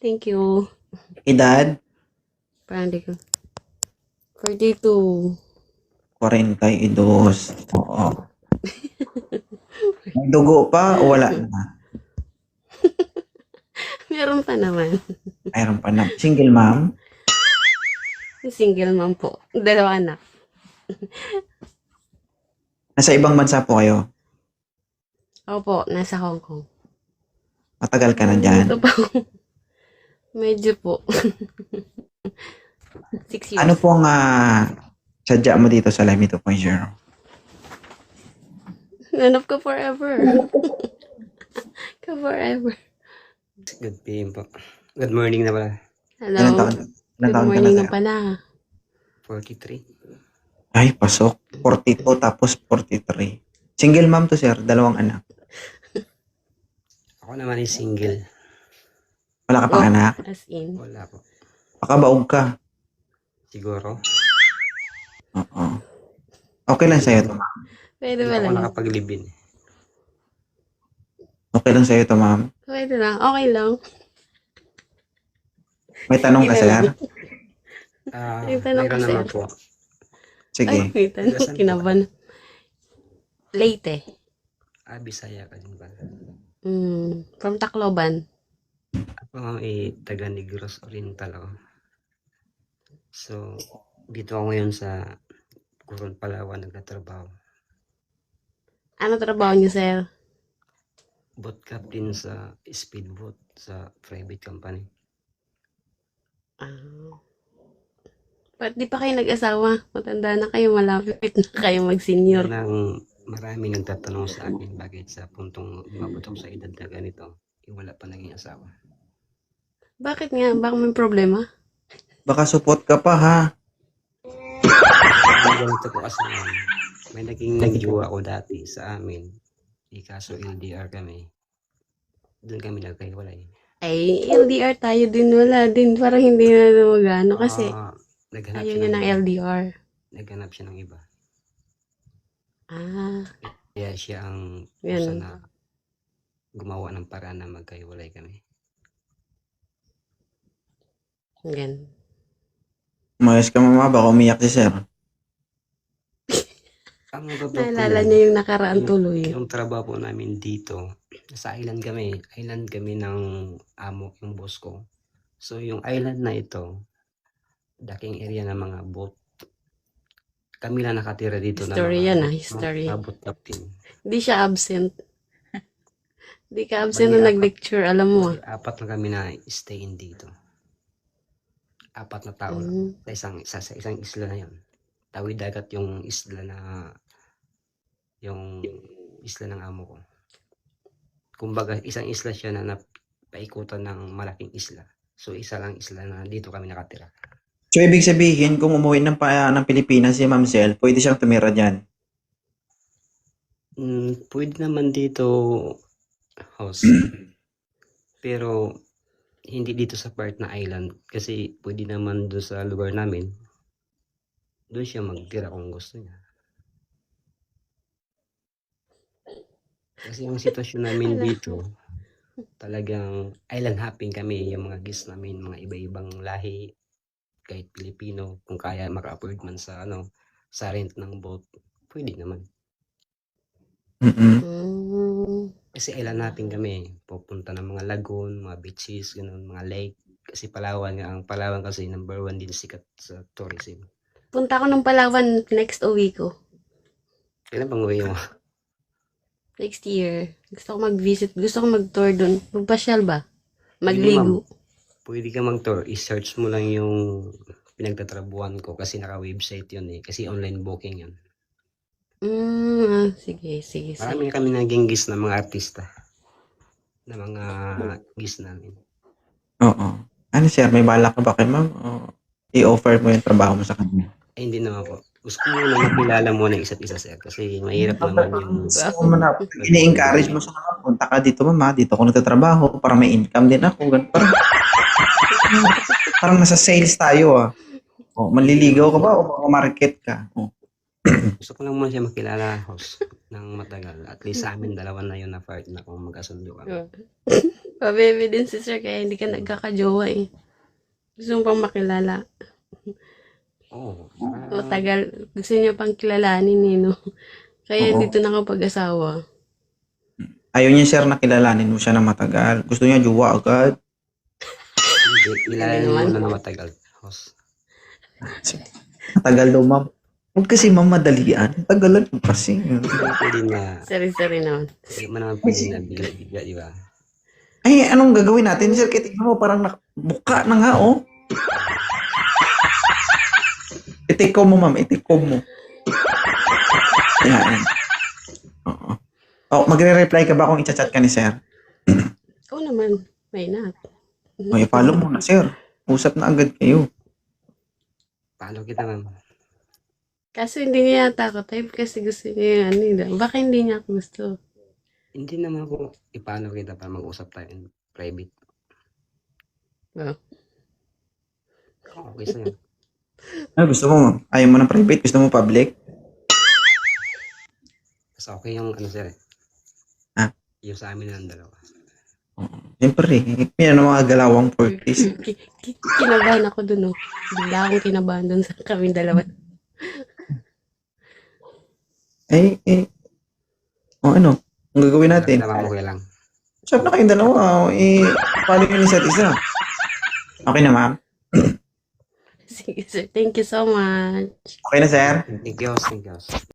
Thank you. Edad? Parang di ko. 42. 42. Oo. May dugo pa o wala na? Meron pa naman. Mayroon pa na. Single mom? Single mom po. 2 anak. Nasa ibang bansa po kayo? Opo, nasa Hong Kong. Matagal ka na dyan? Ito pa. Medyo po. 6 years. Ano pong sadya mo dito sa Live 2.0? Hanap ko forever. Ka forever. Good PM po. Good morning na pala. Hello. Ilan taon? Ilan Good taon ka na, morning sir? na pala. 43. Ay, pasok. 42 tapos 43. Single mom to, sir. 2 anak. Ako naman ay single. Wala ka pang anak? As in. Wala po. Pakabaog ka. Siguro. Oo. Okay lang sa'yo to, ma'am. Pwede Hindi ba ako lang? nakapag-live-in. Okay lang sa'yo to, ma'am. Pwede lang. Okay lang. May tanong ka, sir? May tanong Mayroon ka, naman sir. po. Sige. Ay, may tanong. Nasaan po? Kinaban. Leyte. Bisaya ka din pala. From Tacloban. Ako ay taga Negros Oriental ako. So, dito ako ngayon sa Coron, Palawan nagtatrabaho. Ano trabaho niyo, sir? Boat captain sa speedboat sa private company. Ba't di pa kayo nag-asawa? Matanda na kayo, malapit na kayo mag-senior. Yan ang marami nagtatanong sa akin bakit sa puntong umabot ako sa edad na ganito, wala pa naging asawa. Bakit nga? Baka may problema? Baka support ka pa, ha? Ganito po kasi may naging nagjowa ko dati sa amin. Kaso LDR kami. Doon kami nagkahiwalay. Ay, LDR tayo din. Wala din. Parang hindi na magano kasi Naghanap ayaw siya niya ng ng iba. LDR. Naghanap siya ng iba. Kaya siya ang yan. kusa na gumawa ng paraan na magkahiwalay kami. Yan. Umayos ka, mama. Baka umiyak si sir. Ang totoo po Naalala yan, niya yung nakaraan tuloy. yung trabaho po namin dito, sa island kami. Island kami ng amo, yung boss ko. So yung island na ito, daking area ng mga boat. Kami lang nakatira dito History na yan, mga, history. mga boat captain. Hindi siya absent. Hindi ka absent na nag-lecture, alam mo. Apat na kami na stayin dito. 4 na tao lang. Sa isang isla na yun. Tawid dagat yung isla ng amo ko. Kumbaga, isang isla siya na napaikutan ng malaking isla. So, isa lang isla na dito kami nakatira. So, ibig sabihin, kung umuwi ng Pilipinas si Ma'am Sel, pwede siyang tumira dyan? Pwede naman dito, house. Pero, hindi dito sa part na island. Kasi, pwede naman doon sa lugar namin. Doon siya magtira kung gusto niya. Kasi yung sitwasyon namin dito, talagang island hopping kami. Yung mga guests namin, mga iba-ibang lahi, kahit Pilipino, kung kaya maka-afford man sa sa rent ng boat, pwede naman. Kasi island hopping kami, pupunta ng mga lagoon, mga beaches, ganun, mga lake. Kasi ang Palawan kasi number 1 din sikat sa tourism. Punta ko ng Palawan next uwi ko. Kailan bang uwi mo? Next year. Gusto ko mag-visit. Gusto ko mag-tour doon. Magpasyal ba? Magligo. Pwede ka mag-tour. I-search mo lang yung pinagtatrabuhan ko kasi naka-website yun eh. Kasi online booking yun. Sige. Marami kami naging guest na mga artista. Na mga guest namin. Oo. Ano, sir? May balak ka ba kay ma'am? I-offer mo yung trabaho mo sa kanya? Hindi naman po. Gusto ko muna makilala mo ng isa't isa, sir. Kasi mahirap naman yung... Ini-encourage mo siya naman. Punta ka dito, mama. Dito ako nagtatrabaho para may income din ako. Parang nasa sales tayo, manliligaw ka ba o market ka? Gusto ko lang muna siya makilala, host, ng matagal. At least sa amin, 2 na yun na part na kung magkasundo kami. Pabebe din si sir kaya hindi ka nagkakajowa eh. Gusto mo pang makilala. Oo. Matagal. Gusto niya pang kilalanin eh, no? Kaya Oo. dito nakapag-asawa. Ayaw niya, sir, na kilalanin mo siya na matagal. Gusto niya jowa agad. Hindi, kilala Hindi naman. muna na matagal. Host. Matagal daw, ma'am. Huwag kasi, ma'am, madalian. Tagalan mo kasi. Hindi pwede na, Sorry naman. hindi mo naman pwede na bigla-bigla, di ba? Ay, anong gagawin natin, sir? Kaya tignan mo, parang buka na nga, oh. Itikom mo, ma'am. Itikom mo. Yan. Oo. Oh, magre-reply ka ba kung i-chat ka ni sir? Oo naman. Why not? O, i-follow mo na, sir. Usap na agad kayo. Paano kita, ma'am? Kaso hindi niya yata ako type kasi gusto niya ano eh. Baka hindi niya ako gusto. Hindi naman ako ipano kita para mag-usap tayo in private. Oh. Okay sa'yo. Gusto mo, ma'am? Ayaw mo ng private? Gusto mo public? Mas okay yung ano sir eh. Ah? Yung sa amin ng dalawa. Siyempre, yan ang mga galawang 40s. Kinabahan ako dun, oh. Bigla akong kinabahan dun sa kaming dalawa. O ano? Ang gagawin natin? Naman okay lang. Usap na kayong dalawa. Follow nyo isa't isa. Okay na, ma'am? Sige, sir. Thank you so much. Okay na, sir? Thank you.